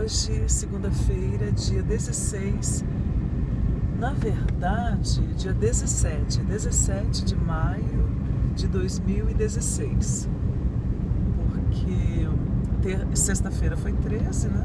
Hoje, segunda-feira, dia 16, na verdade, dia 17 de maio de 2016, porque sexta-feira foi 13, né?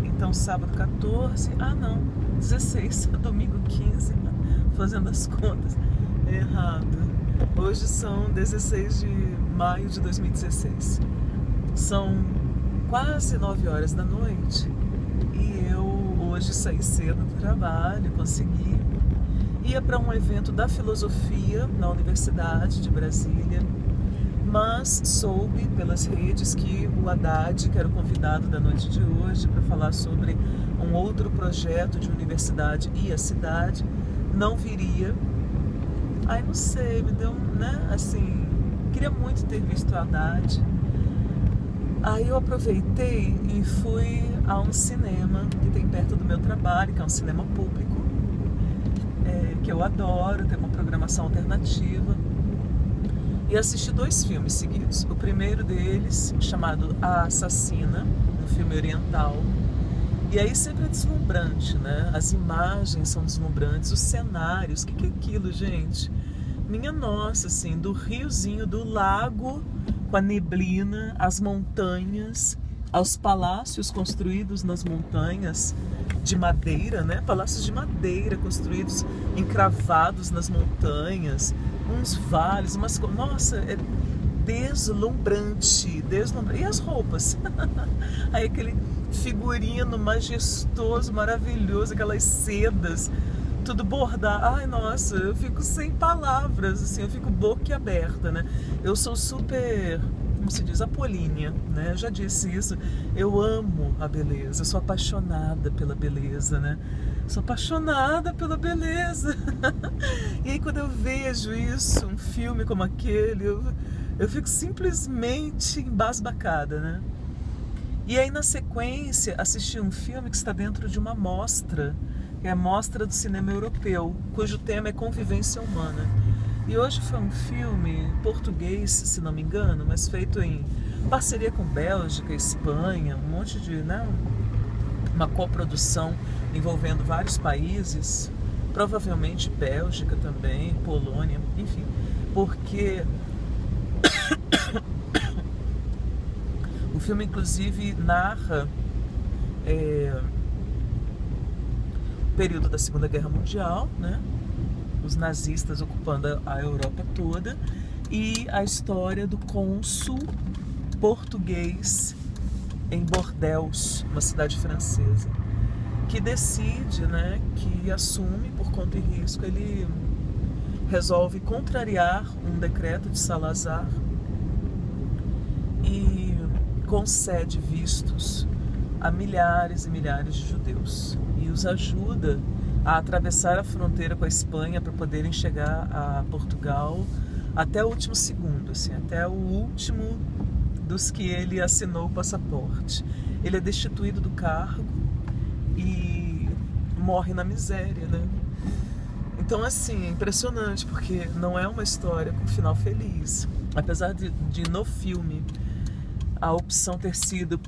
Então sábado 14, 16, domingo 15, fazendo as contas, errado. Hoje são 16 de maio de 2016, são quase 9 horas da noite e eu hoje saí cedo do trabalho, consegui. Ia para um evento da filosofia na Universidade de Brasília, mas soube pelas redes que o Haddad, que era o convidado da noite de hoje para falar sobre um outro projeto de universidade e a cidade, não viria. Ai, não sei, me deu, né, assim, queria muito ter visto o Haddad. Aí eu aproveitei e fui a um cinema que tem perto do meu trabalho, que é um cinema público, que eu adoro, tem uma programação alternativa, e assisti 2 filmes seguidos. O primeiro deles, chamado A Assassina, um filme oriental, e aí sempre é deslumbrante, né? As imagens são deslumbrantes, os cenários, o que é aquilo, gente? Minha nossa, assim, do riozinho, do lago, com a neblina, as montanhas, aos palácios construídos nas montanhas de madeira, né? Palácios de madeira construídos, encravados nas montanhas, uns vales, umas coisas. Nossa, é deslumbrante, deslumbrante. E as roupas? Aí aquele figurino majestoso, maravilhoso, aquelas sedas, tudo bordado. Ai, nossa, eu fico sem palavras, assim, eu fico boquiaberta, né? Eu sou super, como se diz, apolínea, né? Eu já disse isso. Eu amo a beleza, eu sou apaixonada pela beleza, né? Sou apaixonada pela beleza. E aí quando eu vejo isso, um filme como aquele, eu fico simplesmente embasbacada, né? E aí na sequência assisti um filme que está dentro de uma mostra, que é a Mostra do Cinema Europeu, cujo tema é convivência humana. E hoje foi um filme português, se não me engano, mas feito em parceria com Bélgica, Espanha, um monte de, né, uma coprodução envolvendo vários países, provavelmente Bélgica também, Polônia, enfim, porque o filme inclusive narra o período da Segunda Guerra Mundial, né? Os nazistas ocupando a Europa toda, e a história do cônsul português em Bordeaux, uma cidade francesa, que decide, né, que assume por conta e risco, ele resolve contrariar um decreto de Salazar e concede vistos a milhares e milhares de judeus e os ajuda a atravessar a fronteira com a Espanha para poderem chegar a Portugal até o último segundo, assim, até o último dos que ele assinou o passaporte. Ele é destituído do cargo e morre na miséria, né? Então, assim, é impressionante, porque não é uma história com final feliz. Apesar de no filme a opção ter sido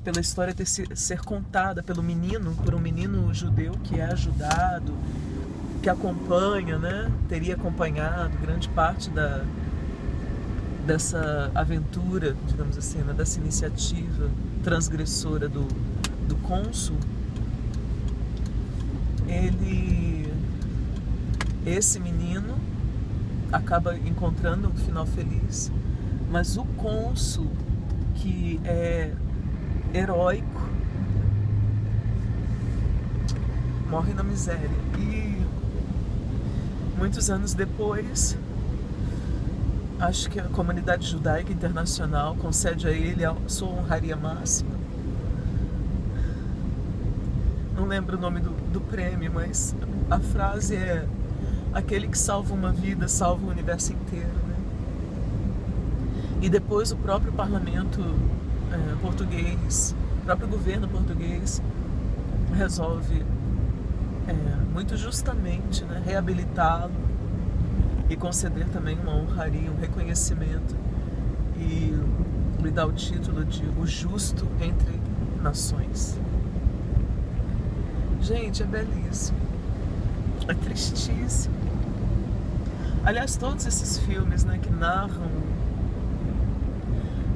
pela história ser contada por um menino judeu que é ajudado, que acompanha, né? Teria acompanhado grande parte dessa aventura, digamos assim, né? Dessa iniciativa transgressora do cônsul. Esse menino acaba encontrando um final feliz, mas o cônsul, que é heróico, morre na miséria. E muitos anos depois, acho que a comunidade judaica internacional concede a ele a sua honraria máxima. Não lembro o nome do prêmio, mas a frase é: aquele que salva uma vida salva o universo inteiro, né? E depois o próprio parlamento português, o próprio governo português resolve muito justamente, né, reabilitá-lo e conceder também uma honraria, um reconhecimento, e lhe dá o título de o justo entre nações. Gente, é belíssimo. É tristíssimo. Aliás, todos esses filmes, né, que narram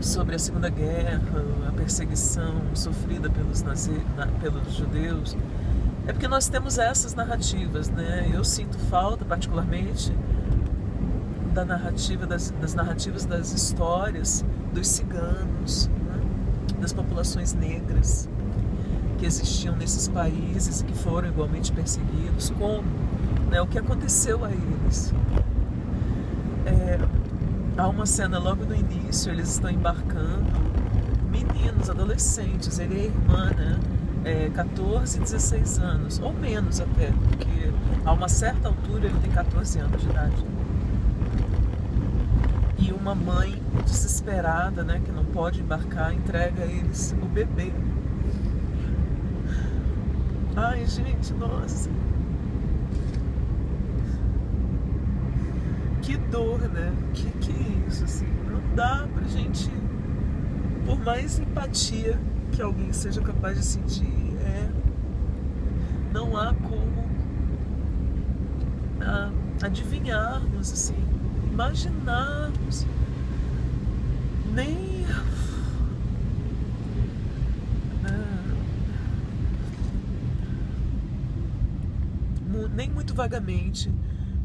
sobre a Segunda Guerra, a perseguição sofrida pelos judeus, é porque nós temos essas narrativas, né? Eu sinto falta, particularmente, das narrativas das histórias dos ciganos, né? Das populações negras que existiam nesses países e que foram igualmente perseguidos, como, né, o que aconteceu a eles. Há uma cena logo no início, eles estão embarcando, meninos, adolescentes, ele e a irmã, né, 14, 16 anos, ou menos até, porque a uma certa altura ele tem 14 anos de idade. E uma mãe desesperada, né, que não pode embarcar, entrega a eles o bebê. Ai, gente, nossa. Que dor, né? Que é isso, assim? Não dá pra gente, por mais empatia que alguém seja capaz de sentir, não há como adivinharmos, assim, imaginarmos, nem muito vagamente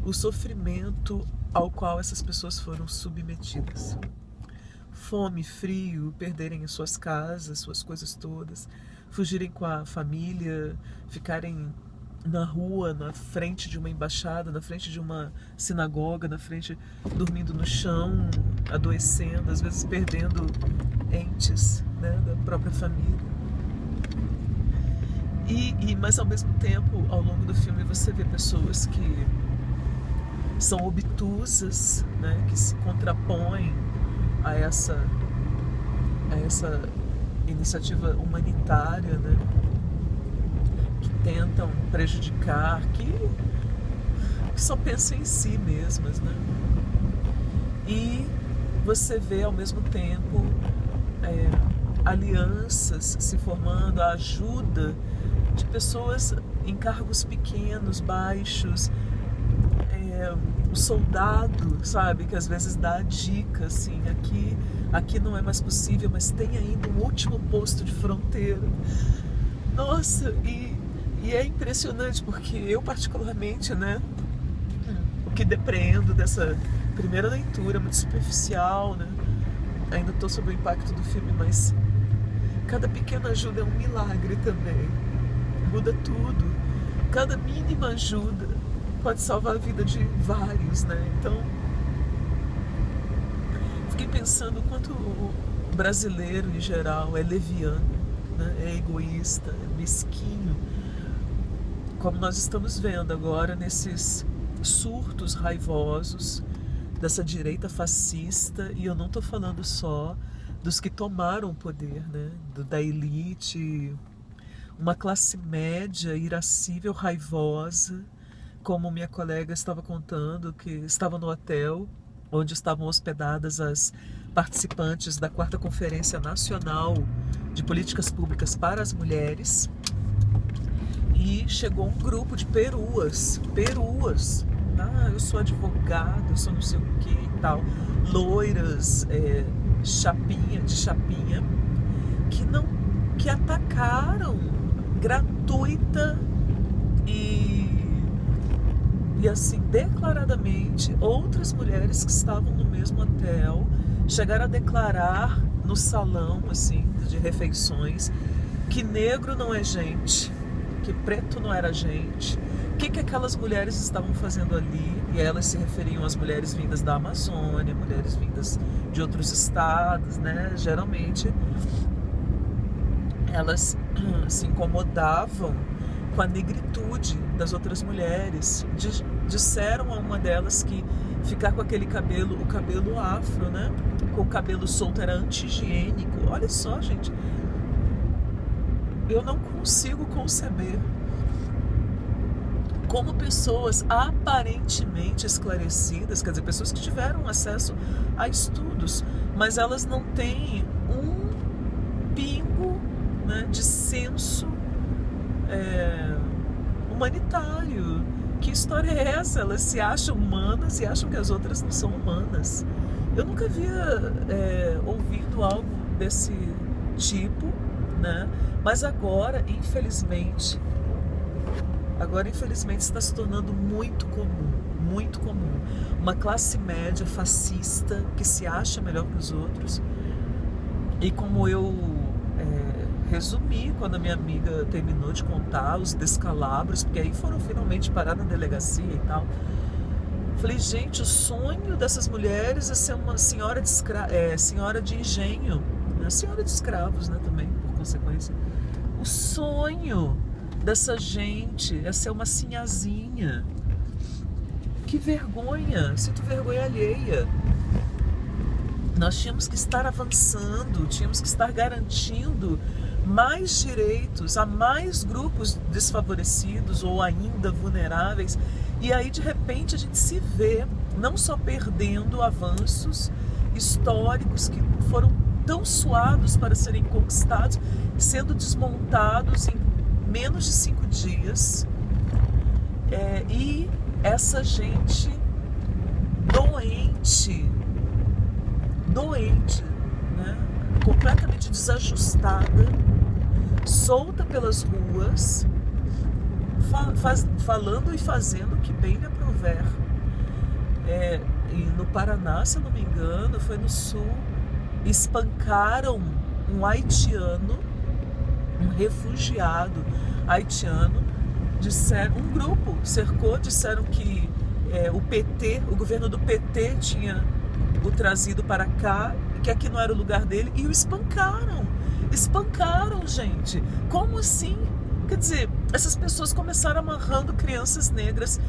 o sofrimento ao qual essas pessoas foram submetidas. Fome, frio, perderem as suas casas, suas coisas todas, fugirem com a família, ficarem na rua, na frente de uma embaixada, na frente de uma sinagoga, dormindo no chão, adoecendo, às vezes perdendo entes, né, da própria família. Mas ao mesmo tempo, ao longo do filme, você vê pessoas que são obtusas, né, que se contrapõem a essa iniciativa humanitária, né, que tentam prejudicar, que só pensam em si mesmas, né? E você vê ao mesmo tempo alianças se formando, a ajuda de pessoas em cargos pequenos, baixos, o soldado, sabe, que às vezes dá a dica, assim, aqui não é mais possível, mas tem ainda um último posto de fronteira. Nossa, e é impressionante, porque eu particularmente, né, o que depreendo dessa primeira leitura, muito superficial, né, ainda estou sob o impacto do filme, mas cada pequena ajuda é um milagre também, muda tudo, cada mínima ajuda pode salvar a vida de vários, né? Então, fiquei pensando o quanto o brasileiro em geral é leviano, né? É egoísta, é mesquinho, como nós estamos vendo agora nesses surtos raivosos dessa direita fascista, e eu não estou falando só dos que tomaram o poder, né? Da elite, uma classe média irascível, raivosa, como minha colega estava contando, que estava no hotel onde estavam hospedadas as participantes da 4ª Conferência Nacional de Políticas Públicas para as Mulheres, e chegou um grupo de peruas, eu sou advogada, eu sou não sei o que e tal, loiras, de chapinha, que atacaram gratuita e assim, declaradamente, outras mulheres que estavam no mesmo hotel chegaram a declarar no salão, assim, de refeições, que negro não é gente, que preto não era gente. O que aquelas mulheres estavam fazendo ali? E elas se referiam às mulheres vindas da Amazônia, mulheres vindas de outros estados, né? Geralmente, elas se incomodavam com a negritude das outras mulheres. Disseram a uma delas que ficar com aquele cabelo, o cabelo afro, né, com o cabelo solto, era anti-higiênico. Olha só, gente, eu não consigo conceber como pessoas aparentemente esclarecidas, quer dizer, pessoas que tiveram acesso a estudos, mas elas não têm um pingo né, de senso humanitário. Que história é essa? Elas se acham humanas e acham que as outras não são humanas. Eu nunca havia ouvido algo desse tipo, né? Mas agora, infelizmente, está se tornando muito comum. Muito comum. Uma classe média fascista que se acha melhor que os outros. E como eu resumi quando a minha amiga terminou de contar os descalabros, porque aí foram finalmente parar na delegacia e tal. Falei, gente, o sonho dessas mulheres é ser uma senhora de engenho, né? Senhora de escravos, né, também, por consequência. O sonho dessa gente é ser uma sinhazinha. Que vergonha, sinto vergonha alheia. Nós tínhamos que estar avançando, tínhamos que estar garantindo mais direitos a mais grupos desfavorecidos ou ainda vulneráveis. E aí, de repente, a gente se vê não só perdendo avanços históricos que foram tão suados para serem conquistados, sendo desmontados em menos de 5 dias. E essa gente doente, né? Completamente desajustada, solta pelas ruas, falando e fazendo o que bem lhe aprouver. E no Paraná, se eu não me engano, foi no sul, espancaram um haitiano, um refugiado haitiano. Um grupo cercou, disseram que o governo do PT tinha o trazido para cá, que aqui não era o lugar dele, e o espancaram, gente. Como assim? Quer dizer, essas pessoas começaram amarrando crianças negras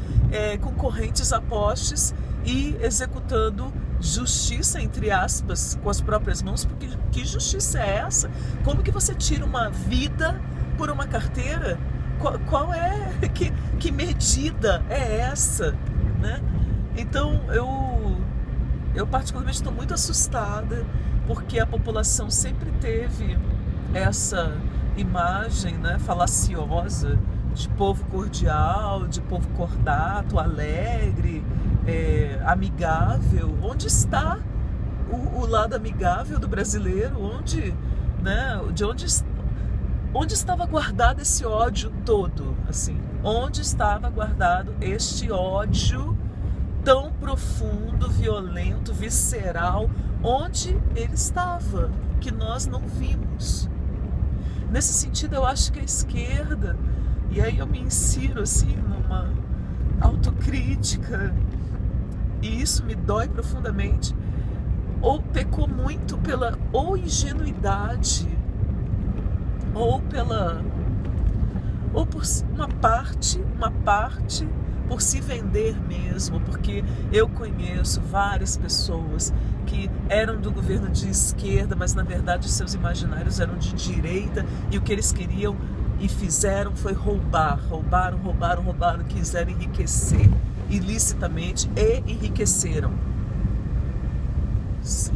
com correntes a postes e executando justiça, entre aspas, com as próprias mãos, porque que justiça é essa? Como que você tira uma vida por uma carteira? Qual é, que medida é essa, né? Então eu particularmente estou muito assustada, porque a população sempre teve essa imagem, né, falaciosa de povo cordial, de povo cordato, alegre, amigável. Onde está o lado amigável do brasileiro? Onde estava guardado esse ódio todo? Assim, onde estava guardado este ódio tão profundo, violento, visceral? Onde ele estava, que nós não vimos? Nesse sentido, eu acho que a esquerda, e aí eu me insiro assim numa autocrítica, e isso me dói profundamente, ou pecou muito pela ingenuidade, ou por uma parte por se vender mesmo, porque eu conheço várias pessoas que eram do governo de esquerda, mas na verdade seus imaginários eram de direita, e o que eles queriam e fizeram foi roubaram, quiseram enriquecer ilicitamente e enriqueceram.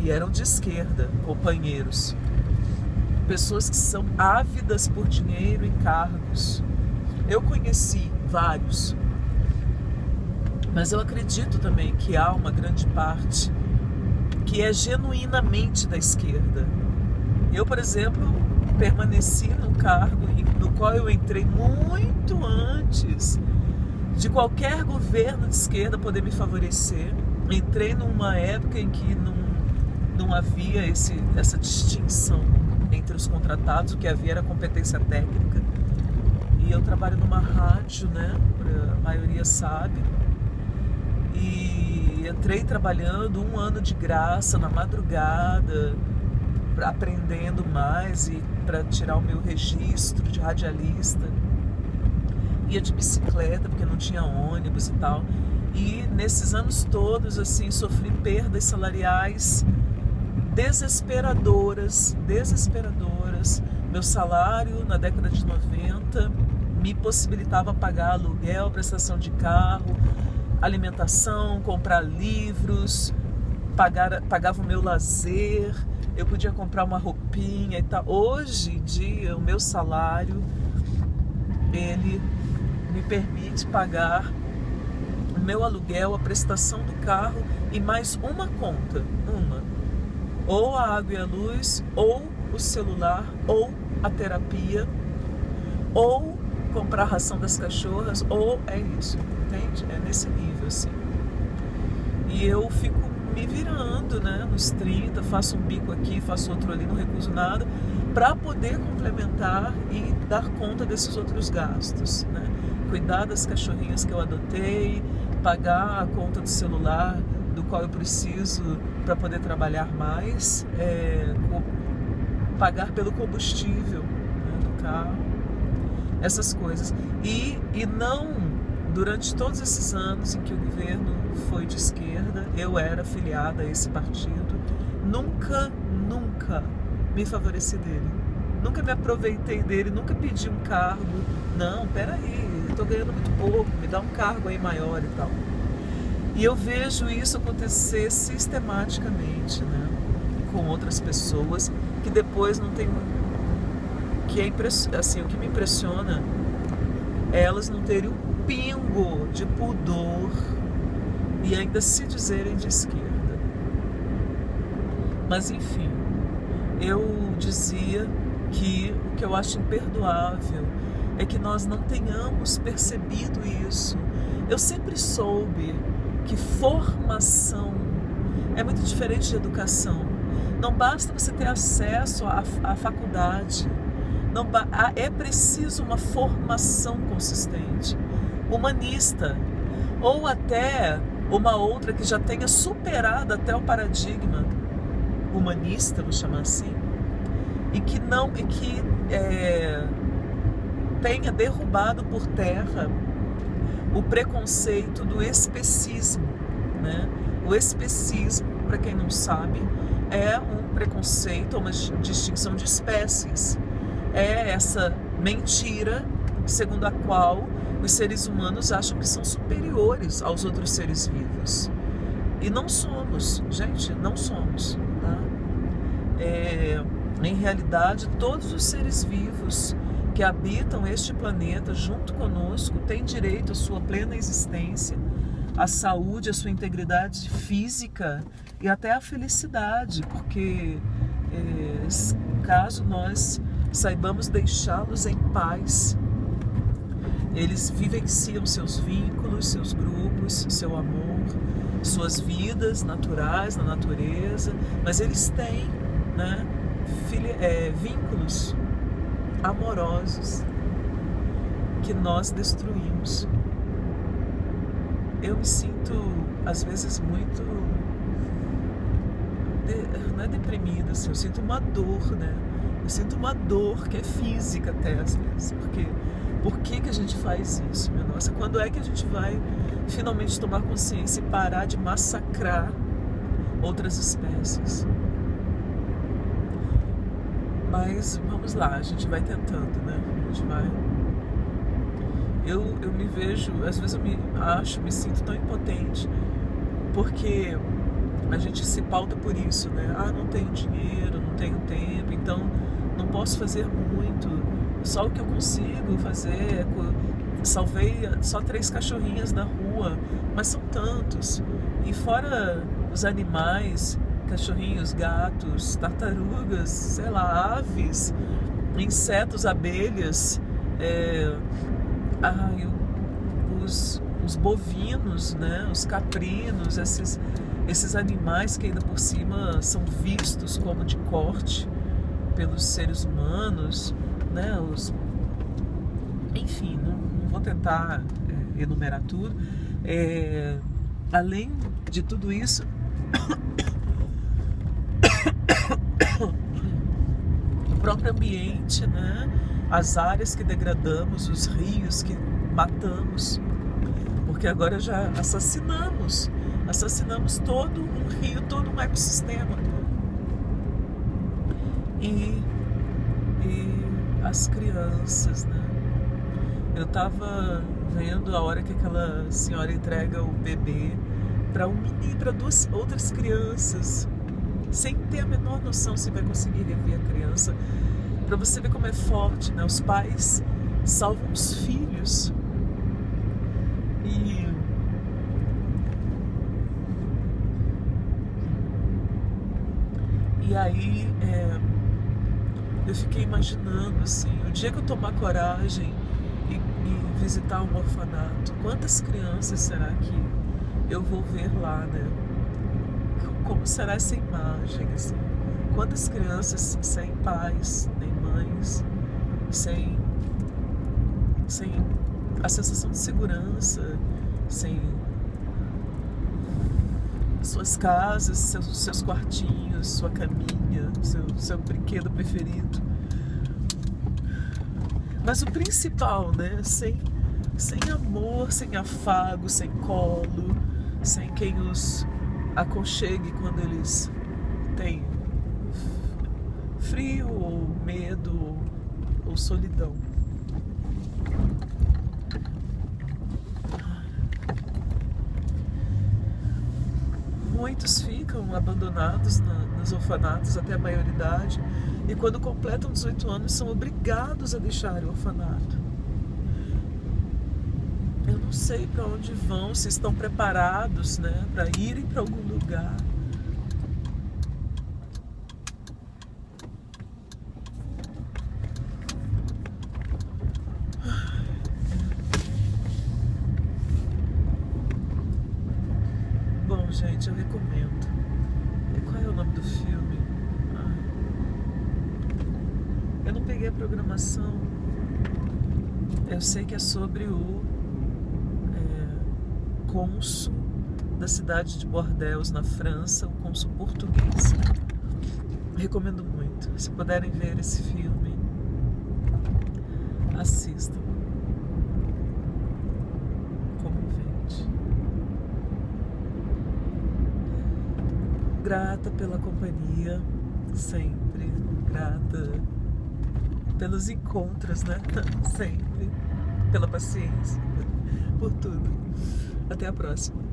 E eram de esquerda, companheiros. Pessoas que são ávidas por dinheiro e cargos. Eu conheci vários. Mas eu acredito também que há uma grande parte que é genuinamente da esquerda. Eu, por exemplo, permaneci num cargo no qual eu entrei muito antes de qualquer governo de esquerda poder me favorecer. Entrei numa época em que não havia essa distinção entre os contratados, o que havia era competência técnica. E eu trabalho numa rádio, né? A maioria sabe. E entrei trabalhando 1 ano de graça, na madrugada, aprendendo mais e para tirar o meu registro de radialista. Ia de bicicleta, porque não tinha ônibus e tal. E nesses anos todos, assim, sofri perdas salariais desesperadoras. Meu salário na década de 90 me possibilitava pagar aluguel, prestação de carro, alimentação, comprar livros, pagava o meu lazer, eu podia comprar uma roupinha roupinha e tal. Hoje em dia, o meu salário, ele me permite pagar o meu aluguel, a prestação do carro e mais uma conta, ou a água e a luz, ou o celular, ou a terapia, ou comprar a ração das cachorras, ou é isso, entende? É nesse nível, assim. E eu fico me virando, né, nos 30, faço um bico aqui, faço outro ali, não recuso nada, para poder complementar e dar conta desses outros gastos, né? Cuidar das cachorrinhas que eu adotei, pagar a conta do celular, do qual eu preciso para poder trabalhar mais, pagar pelo combustível, né, do carro, essas coisas. E não, durante todos esses anos em que o governo foi de esquerda, eu era afiliada a esse partido, nunca me favoreci dele. Nunca me aproveitei dele, nunca pedi um cargo. Não, peraí, eu tô ganhando muito pouco, me dá um cargo aí maior e tal. E eu vejo isso acontecer sistematicamente, né, com outras pessoas que depois não tem... assim, o que me impressiona é elas não terem um pingo de pudor e ainda se dizerem de esquerda. Mas enfim, eu dizia que o que eu acho imperdoável é que nós não tenhamos percebido isso. Eu sempre soube que formação é muito diferente de educação. Não basta você ter acesso à faculdade. É preciso uma formação consistente, humanista, ou até uma outra que já tenha superado até o paradigma humanista, vou chamar assim, e que tenha derrubado por terra o preconceito do especismo, né? O especismo, para quem não sabe, é um preconceito, uma distinção de espécies. É essa mentira segundo a qual os seres humanos acham que são superiores aos outros seres vivos. E não somos, gente, não somos. Tá? Em realidade, todos os seres vivos que habitam este planeta junto conosco têm direito à sua plena existência, à saúde, à sua integridade física e até à felicidade, porque caso nós saibamos deixá-los em paz, eles vivenciam seus vínculos, seus grupos, seu amor, suas vidas naturais na natureza, mas eles têm, né, vínculos amorosos que nós destruímos. Eu me sinto, às vezes, muito... não é deprimida, assim, eu sinto uma dor, né? Eu sinto uma dor que é física até, às vezes. Porque por que a gente faz isso, minha nossa? Quando é que a gente vai finalmente tomar consciência e parar de massacrar outras espécies? Mas vamos lá, a gente vai tentando, né? A gente vai... Eu me vejo, às vezes eu me sinto tão impotente, porque a gente se pauta por isso, né? Ah, não tenho dinheiro, não tenho tempo, então não posso fazer muito. Só o que eu consigo fazer salvei só 3 cachorrinhas na rua, mas são tantos. E fora os animais, cachorrinhos, gatos, tartarugas, sei lá, aves, insetos, abelhas, os bovinos, né? Os caprinos, esses animais que ainda por cima são vistos como de corte pelos seres humanos, né? Enfim, não vou tentar enumerar tudo. Além de tudo isso, o próprio ambiente, né? As áreas que degradamos, os rios que matamos, porque agora já assassinamos todo um rio, todo um ecossistema. E as crianças, né? Eu tava vendo a hora que aquela senhora entrega o bebê para 2 outras crianças. sem ter a menor noção se vai conseguir rever a criança. Para você ver como é forte, né? Os pais salvam os filhos. E aí eu fiquei imaginando assim, o dia que eu tomar coragem e visitar um orfanato, quantas crianças será que eu vou ver lá, né? Como será essa imagem, assim? Quantas crianças sem pais, nem mães, sem a sensação de segurança, sem suas casas, seus quartinhos, sua caminha, seu brinquedo preferido. Mas o principal, né? Sem amor, sem afago, sem colo, sem quem os aconchegue quando eles têm frio, ou medo, ou solidão. Muitos ficam abandonados nos orfanatos até a maioridade, e quando completam 18 anos são obrigados a deixar o orfanato. Eu não sei para onde vão, se estão preparados, né, para irem para algum lugar. Bom, gente, eu recomendo. Qual é o nome do filme? Eu não peguei a programação. Eu sei que é sobre o cônsul da cidade de Bordeaux, na França, o cônsul português. Recomendo muito. Se puderem ver esse filme, assistam. Comovente. Grata pela companhia, sempre. Grata pelos encontros, né? Sempre. Pela paciência. Por tudo. Até a próxima.